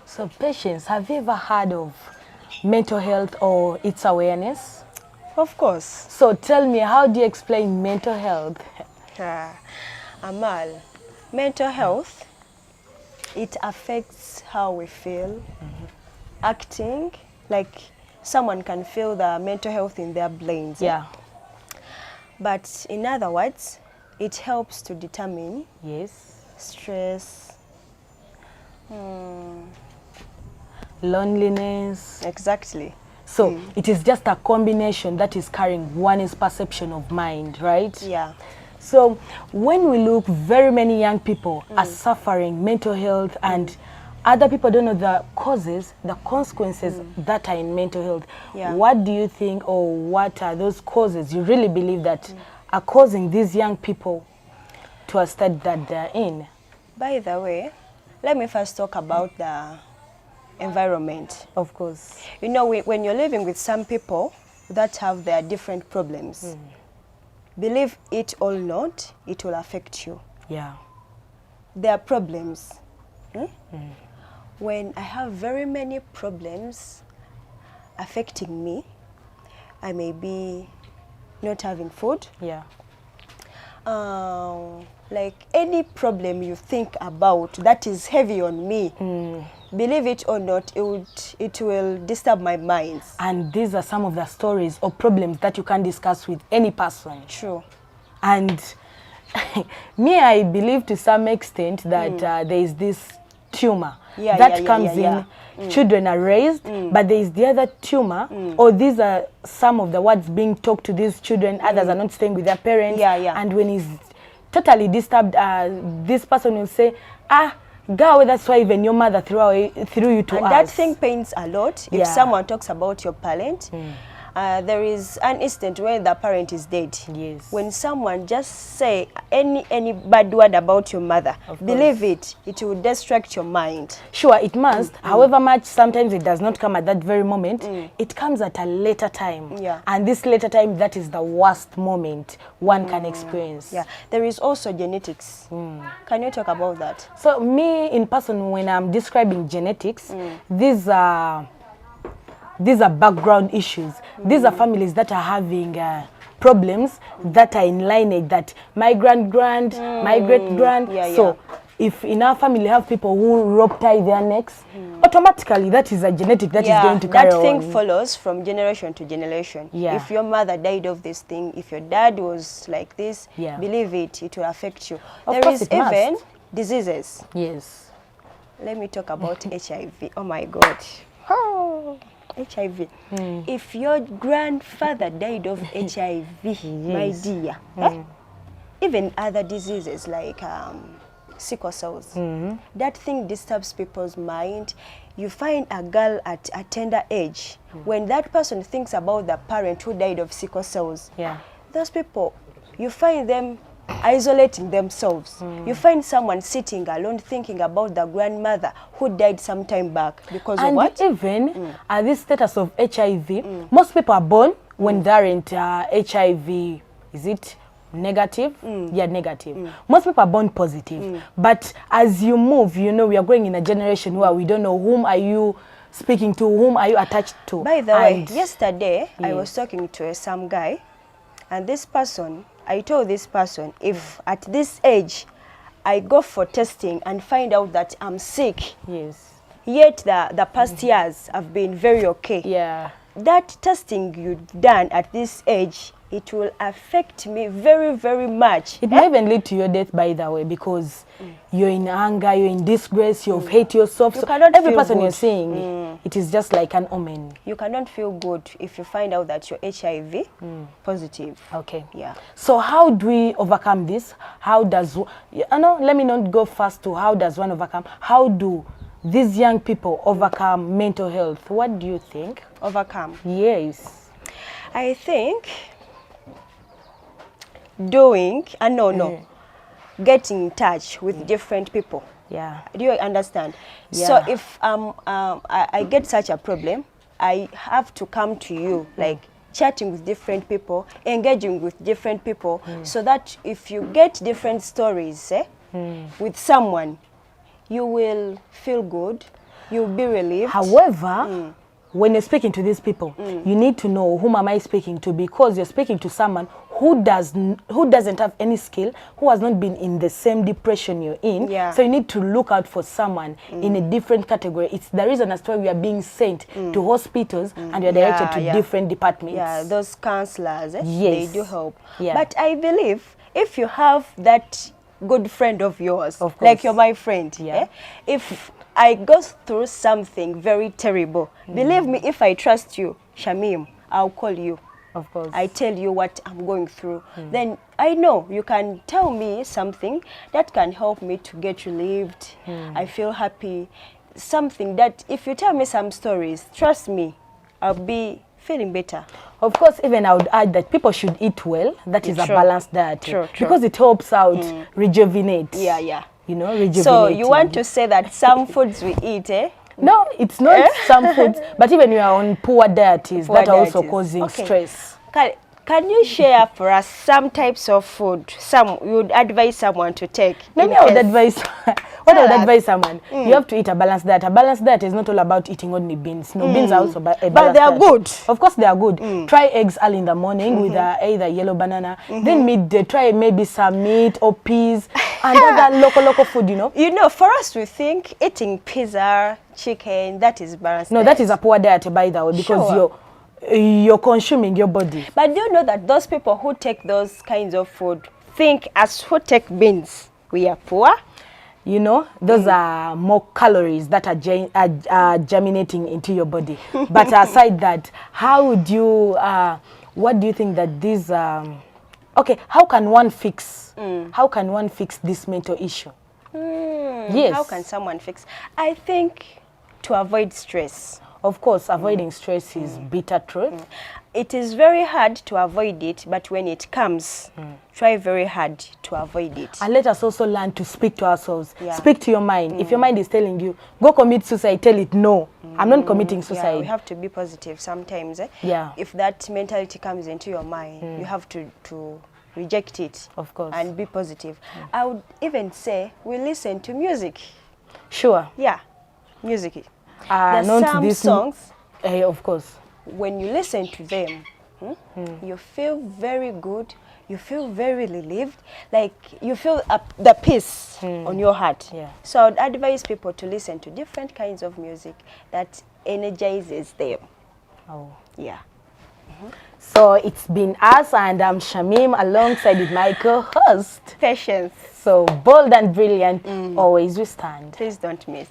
So, Patience, have you ever heard of mental health or its awareness? Of course. So, tell me, how do you explain mental health? Amal, mental health, it affects how we feel, acting, like someone can feel the mental health in their brains. Yeah. But in other words, it helps to determine Yes. stress. Loneliness. Exactly. So it is just a combination that is carrying one's perception of mind, right? Yeah. So when we look, very many young people are suffering mental health, and other people don't know the causes, the consequences that are in mental health. Yeah. What do you think, or what are those causes you really believe that are causing these young people to a state that they're in? By the way, let me first talk about the environment. Of course. You know, when you're living with some people that have their different problems, believe it or not, it will affect you. Yeah. Their problems. When I have very many problems affecting me, I may be not having food. Yeah. Like any problem you think about that is heavy on me, believe it or not, it will disturb my mind. And these are some of the stories or problems that you can discuss with any person. True. And me, I believe to some extent that there is this tumor that comes in. Children are raised, but there is the other tumor, or these are some of the words being talked to these children. Others are not staying with their parents. And when he's totally disturbed, this person will say, girl, that's why even your mother threw you to us. And that thing pains a lot if someone talks about your parent. There is an instant when the parent is dead. Yes. When someone just say any bad word about your mother, believe it, it will distract your mind. Sure, it must. However much, sometimes it does not come at that very moment. It comes at a later time. Yeah. And this later time, that is the worst moment one can experience. Yeah. There is also genetics. Can you talk about that? So me, in person, when I'm describing genetics, these are background issues. These are families that are having problems that are in lineage, that my grand, my great-grand. So if in our family have people who rope tie their necks, automatically that is a genetic that is going to carry that thing on. follows from generation to generation. Yeah. If your mother died of this thing, if your dad was like this, believe it, it will affect you. There is even diseases. Yes. Let me talk about HIV. Oh my God. HIV. If your grandfather died of HIV, my dear, even other diseases like sickle cells, that thing disturbs people's mind. You find a girl at a tender age, when that person thinks about the parent who died of sickle cells, those people, you find them isolating themselves. You find someone sitting alone thinking about the grandmother who died some time back because of what? And even at this status of HIV, most people are born when they aren't HIV, is it negative? Yeah, negative. Most people are born positive. But as you move, you know, we are going in a generation where we don't know whom are you speaking to, whom are you attached to. By the way, yesterday I was talking to some guy, and this person, I told this person, if at this age I go for testing and find out that I'm sick, yet the past years have been very okay, that testing you've done at this age, it will affect me very, very much. It may even lead to your death, by the way, because you're in anger, you're in disgrace, you hate yourself. You so cannot every feel person good. you're seeing, it is just like an omen. You cannot feel good if you find out that you're HIV positive. Okay. Yeah. So how do we overcome this? How does, let me not go fast to how does one overcome. How do these young people overcome mental health? What do you think? Overcome? Yes. I think doing, getting in touch with different people. Yeah. Do you understand? Yeah. So if I get such a problem, I have to come to you, like chatting with different people, engaging with different people, so that if you get different stories with someone, you will feel good, you'll be relieved. However, when you're speaking to these people, you need to know whom am I speaking to, because you're speaking to someone who doesn't have any skill, who has not been in the same depression you're in. Yeah. So you need to look out for someone in a different category. It's the reason as to why we are being sent to hospitals and we are directed to different departments. Yeah, those counselors, Yes. they do help. Yeah. But I believe if you have that good friend of yours, Of like course. you're my friend, Yeah. if I go through something very terrible, believe me, if I trust you, Shamim, I'll call you. Of course. I tell you what I'm going through. Then I know you can tell me something that can help me to get relieved. I feel happy. Something that if you tell me some stories, trust me, I'll be feeling better. Of course, even I would add that people should eat well. That is a True. balanced diet. True. Because it helps out rejuvenate. Yeah. You know, rejuvenate. So you want to say that some foods we eat, No, it's not some foods, but even you are on poor dieties, that are also causing stress. Can you share for us some types of food you would advise someone to take? Maybe I would advise, what I would advise someone, you have to eat a balanced diet. A balanced diet is not all about eating only beans. No, beans are also a balanced But they are diet. good. Of course they are good. Try eggs early in the morning with either yellow banana. Then midday, try maybe some meat or peas and other local food, you know. You know, for us we think eating pizza, chicken, that is balanced No, diet. that is a poor diet, by the way, because you're consuming your body. But do you know that those people who take those kinds of food think as who take beans, we are poor? You know, those are more calories that are germinating into your body. But aside that, how would you, what do you think that these, okay, how can one fix this mental issue? Yes. How can someone fix? I think to avoid stress. Of course, avoiding stress is bitter truth. It is very hard to avoid it, but when it comes, try very hard to avoid it. And let us also learn to speak to ourselves. Yeah. Speak to your mind. If your mind is telling you, go commit suicide, tell it, no, I'm not committing suicide. Yeah, we have to be positive sometimes. Yeah. If that mentality comes into your mind, you have to reject it. Of course. And be positive. I would even say we listen to music. Sure. Yeah, music. Not Some this songs, of course. when you listen to them, you feel very good, you feel very relieved, like you feel the peace on your heart. Yeah. So I'd advise people to listen to different kinds of music that energizes them. Oh. Yeah. So it's been us, and I'm Shamim alongside with my co-host. Patience. So bold and brilliant, always we stand. Please don't miss.